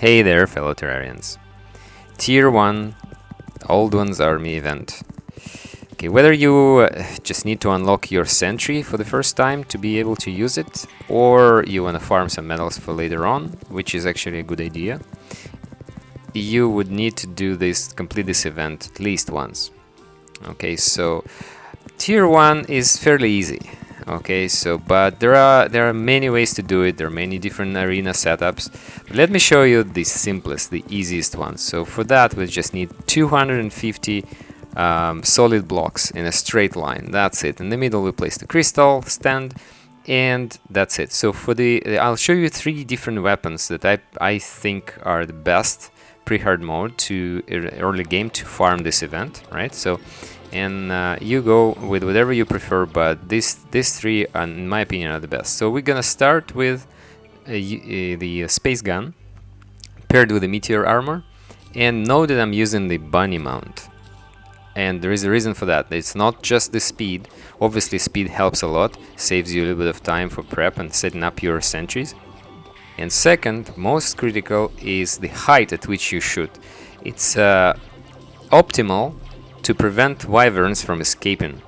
Hey there, fellow Terrarians. Tier 1 Old Ones Army event. Okay, whether you just need to unlock your sentry for the first time to be able to use it, or you want to farm some medals for later on, which is actually a good idea, you would need to complete this event at least once. Okay, so Tier 1 is fairly easy. Okay, so but there are many ways to do it. There are many different arena setups. Let me show you the simplest, the easiest one. So for that, we just need 250 solid blocks in a straight line. That's it. In the middle, we place the crystal stand, and that's it. So for I'll show you 3 different weapons that I think are the best pre-hard mode to early game to farm this event, right? So. And you go with whatever you prefer, but these 3, in my opinion, are the best. So we're gonna start with the space gun paired with the meteor armor, and know that I'm using the bunny mount. And there is a reason for that. It's not just the speed. Obviously, speed helps a lot, saves you a little bit of time for prep and setting up your sentries. And second, most critical, is the height at which you shoot. It's optimal to prevent wyverns from escaping,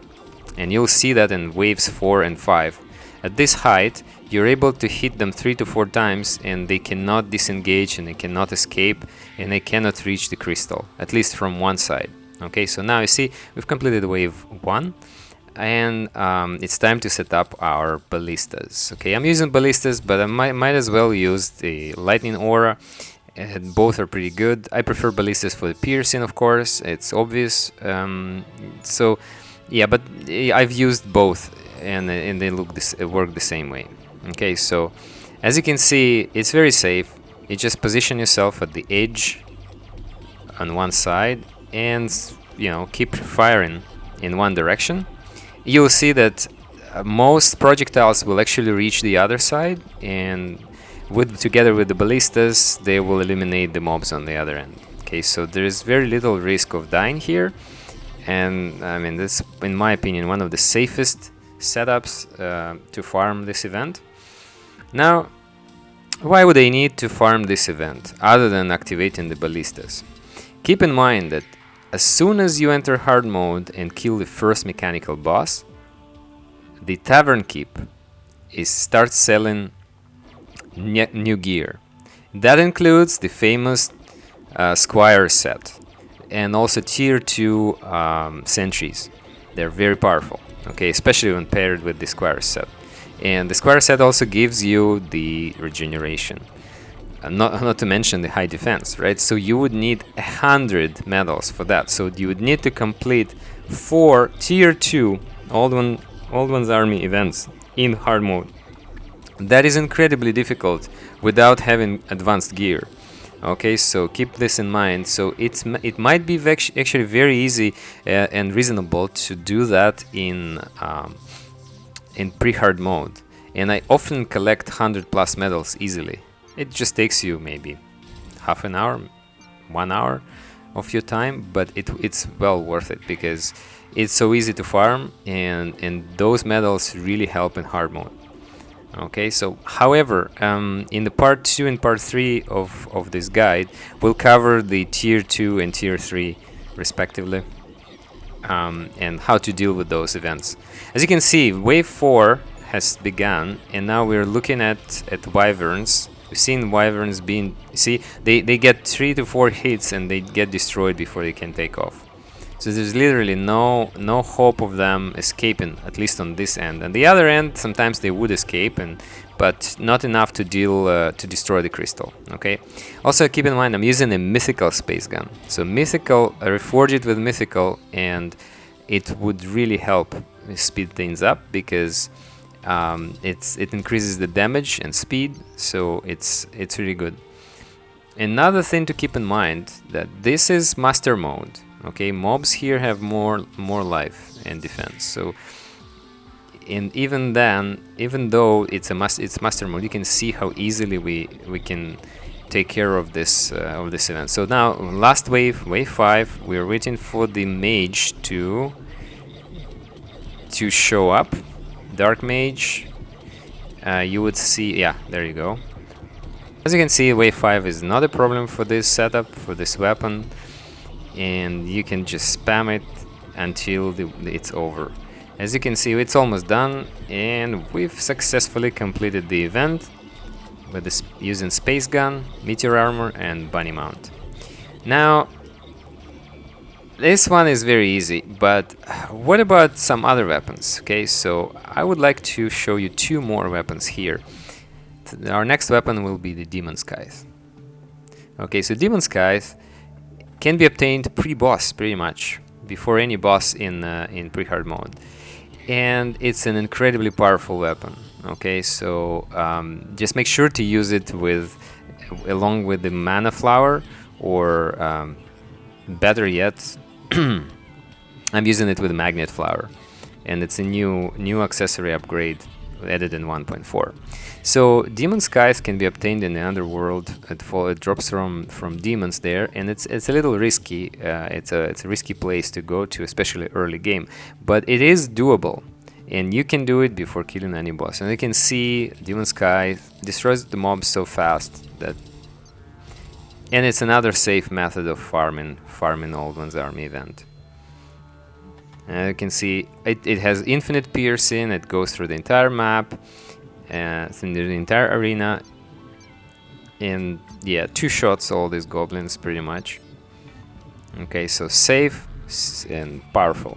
and you'll see that in waves 4 and 5. At this height, you're able to hit them 3 to 4 times, and they cannot disengage, and they cannot escape, and they cannot reach the crystal, at least from one side. Okay, so now you see we've completed wave 1, and it's time to set up our ballistas. Okay, I'm using ballistas, but I might as well use the lightning aura. And both are pretty good. I prefer ballistas for the piercing, of course. It's obvious. So, yeah, but I've used both, and they work the same way. Okay, so as you can see, it's very safe. You just position yourself at the edge on one side, and keep firing in one direction. You'll see that most projectiles will actually reach the other side, and together with the ballistas, they will eliminate the mobs on the other end. Okay, so there is very little risk of dying here, and I mean, that's, in my opinion, one of the safest setups to farm this event. Now, why would I need to farm this event other than activating the ballistas? Keep in mind that as soon as you enter hard mode and kill the first mechanical boss, the tavern keep starts selling new gear. That includes the famous Squire set, and also tier 2 sentries. They're very powerful, okay, especially when paired with the Squire set. And the Squire set also gives you the regeneration, not to mention the high defense, right? So you would need 100 medals for that. So you would need to complete 4 tier 2 Old Ones Army events in hard mode. That is incredibly difficult without having advanced gear. Okay, so keep this in mind. So it might be actually very easy and reasonable to do that in pre-hard mode. And I often collect 100+ medals easily. It just takes you maybe half an hour, 1 hour of your time, but it's well worth it because it's so easy to farm, and those medals really help in hard mode. Okay, so however, in the part 2 and part 3 of this guide, we'll cover the tier 2 and tier 3 respectively, and how to deal with those events. As you can see, wave 4 has begun, and now we're looking at wyverns. We've seen wyverns they get 3 to 4 hits and they get destroyed before they can take off. So there's literally no hope of them escaping, at least on this end. And the other end, sometimes they would escape, but not enough to destroy the crystal. Okay. Also keep in mind, I'm using a mythical space gun. So mythical, I reforge it with mythical, and it would really help speed things up because it increases the damage and speed. So it's really good. Another thing to keep in mind that this is master mode. Okay, mobs here have more life and defense. So, and even though it's master mode, you can see how easily we can take care of this event. So now, last wave 5, we're waiting for the mage to show up. Dark mage. You would see, yeah, there you go. As you can see, wave 5 is not a problem for this setup, for this weapon, and you can just spam it until it's over. As you can see, it's almost done, and we've successfully completed the event with this using space gun, meteor armor, and bunny mount. Now, this one is very easy, but what about some other weapons? Okay, so I would like to show you 2 more weapons here. Our next weapon will be the Demon Scythe. Okay, so Demon Scythe can be obtained pre-boss, pretty much, before any boss in pre-hard mode. And it's an incredibly powerful weapon. Okay, so just make sure to use it along with the mana flower, or better yet, I'm using it with magnet flower, and it's a new accessory upgrade added in 1.4. So Demon Scythe can be obtained in the underworld. It drops from demons there, and it's a little risky. It's a risky place to go to, especially early game, but it is doable, and you can do it before killing any boss. And you can see Demon Scythe destroys the mobs so fast that, and it's another safe method of farming Old One's Army event. And you can see it has infinite piercing. It goes through the entire map, through the entire arena, and yeah, 2 shots all these goblins pretty much. Okay, so safe and powerful.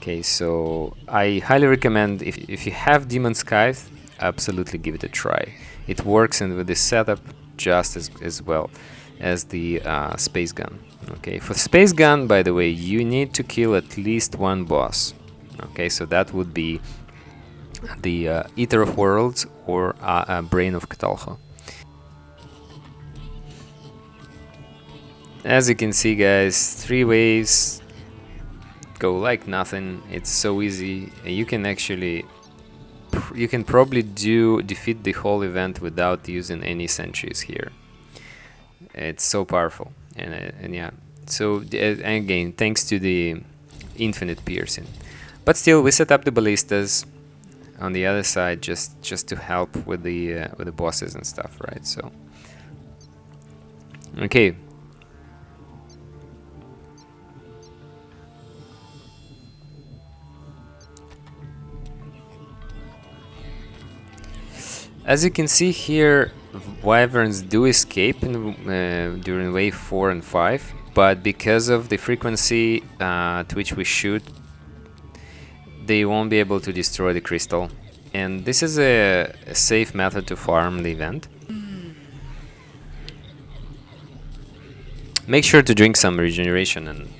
Okay, so I highly recommend, if you have Demon Scythe, absolutely give it a try. It works with this setup just as well as the space gun. Okay, for space gun, by the way, you need to kill at least 1 boss. Okay, so that would be the Eater of Worlds or Brain of Cthulhu. As you can see, guys, 3 waves go like nothing. It's so easy. You can actually, you can probably defeat the whole event without using any sentries here. It's so powerful, and yeah. So again, thanks to the infinite piercing. But still, we set up the ballistas on the other side just to help with the bosses and stuff, right? So okay. As you can see here, wyverns do escape during wave 4 and 5, but because of the frequency to which we shoot, they won't be able to destroy the crystal. And this is a safe method to farm the event. Make sure to drink some regeneration and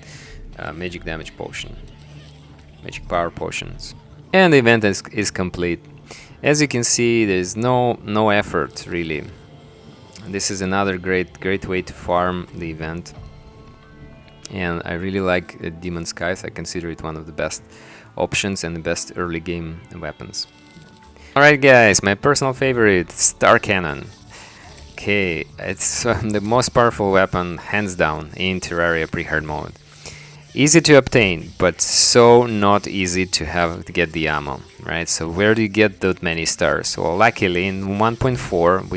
magic damage potion, magic power potions. And the event is complete. As you can see, there's no effort really. This is another great way to farm the event, and I really like Demon Scythe. I consider it one of the best options and the best early game weapons. Alright guys, my personal favorite, Star Cannon. Okay, it's the most powerful weapon hands down in Terraria pre-hard mode. Easy to obtain, but so not easy to get the ammo, right? So where do you get that many stars? Well, luckily in 1.4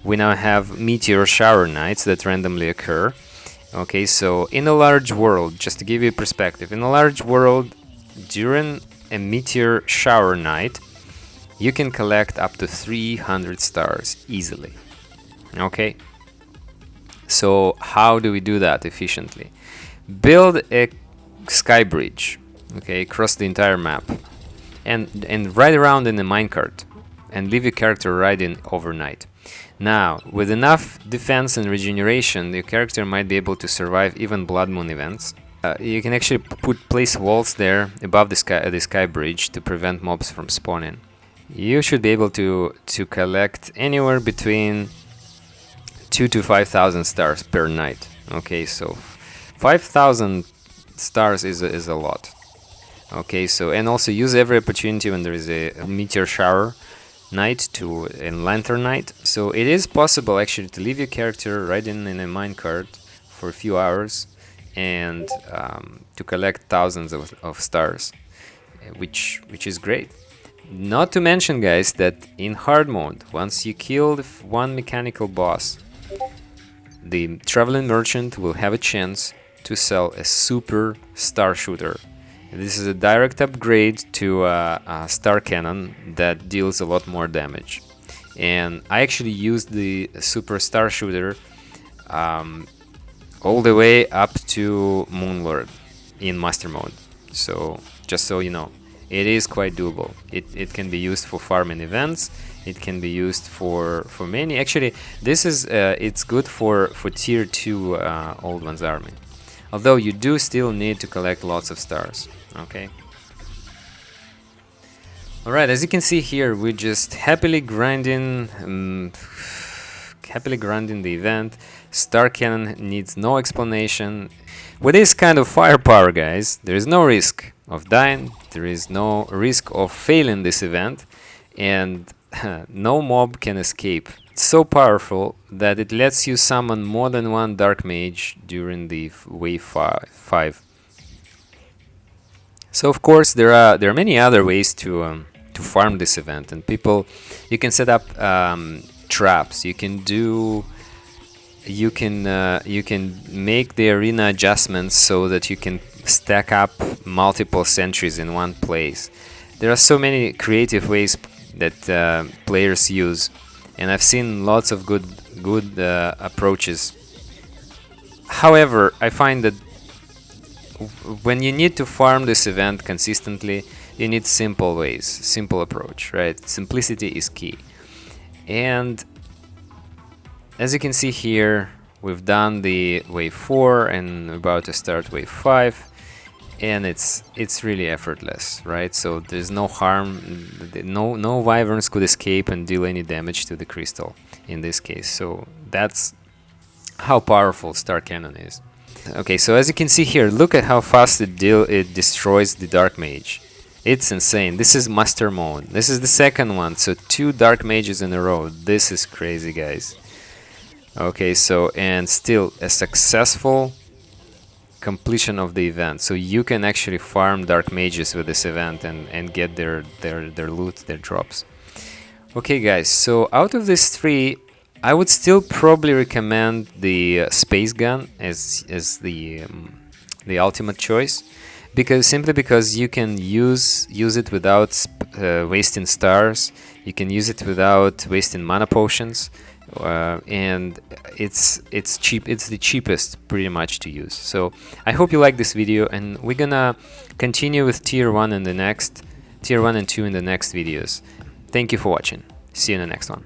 we now have meteor shower nights that randomly occur. Okay, so in a large world, just to give you a perspective, in a large world during a meteor shower night, you can collect up to 300 stars easily. Okay, so how do we do that efficiently? Build a sky bridge, okay, across the entire map, and ride around in a minecart, and leave your character riding overnight. Now, with enough defense and regeneration, your character might be able to survive even Blood Moon events. You can actually place walls there above the sky bridge to prevent mobs from spawning. You should be able to collect anywhere between 2,000 to 5,000 stars per night. Okay, so 5,000 stars is a lot. Okay, so, and also use every opportunity when there is a meteor shower night and lantern night. So it is possible actually to leave your character riding in a minecart for a few hours and to collect thousands of stars, which is great. Not to mention, guys, that in hard mode, once you kill one mechanical boss, the traveling merchant will have a chance to sell a super star shooter. This is a direct upgrade to a star cannon that deals a lot more damage. And I actually used the super star shooter all the way up to Moonlord in master mode. So just so you know, it is quite doable. It can be used for farming events. It can be used for many. Actually, this is it's good for tier 2 Old One's army. Although you do still need to collect lots of stars. Okay. Alright, as you can see here, we're just happily grinding the event. Star Cannon needs no explanation. With this kind of firepower, guys, there is no risk of dying, there is no risk of failing this event, and no mob can escape. It's so powerful that it lets you summon more than one Dark Mage during the wave 5. So of course there are many other ways to farm this event, and you can set up traps. You can make the arena adjustments so that you can stack up multiple sentries in one place. There are so many creative ways that players use, and I've seen lots of good approaches. However, I find that when you need to farm this event consistently, you need simple ways, simple approach, right? Simplicity is key. And as you can see here, we've done the wave 4 and about to start wave 5, and it's really effortless, right? So there's no harm, no wyverns could escape and deal any damage to the crystal in this case. So that's how powerful Star Cannon is. Okay, so as you can see here, look at how fast it destroys the Dark Mage. It's insane. This is master mode. This is the second one, so 2 Dark Mages in a row. This is crazy, guys. Okay, so and still a successful completion of the event. So you can actually farm Dark Mages with this event and get their loot, their drops. Okay, guys. So out of these 3, I would still probably recommend the space gun as the ultimate choice, simply because you can use it without wasting stars. You can use it without wasting mana potions, and it's cheap. It's the cheapest pretty much to use. So I hope you like this video, and we're gonna continue with tier 1 and 2 in the next videos. Thank you for watching. See you in the next one.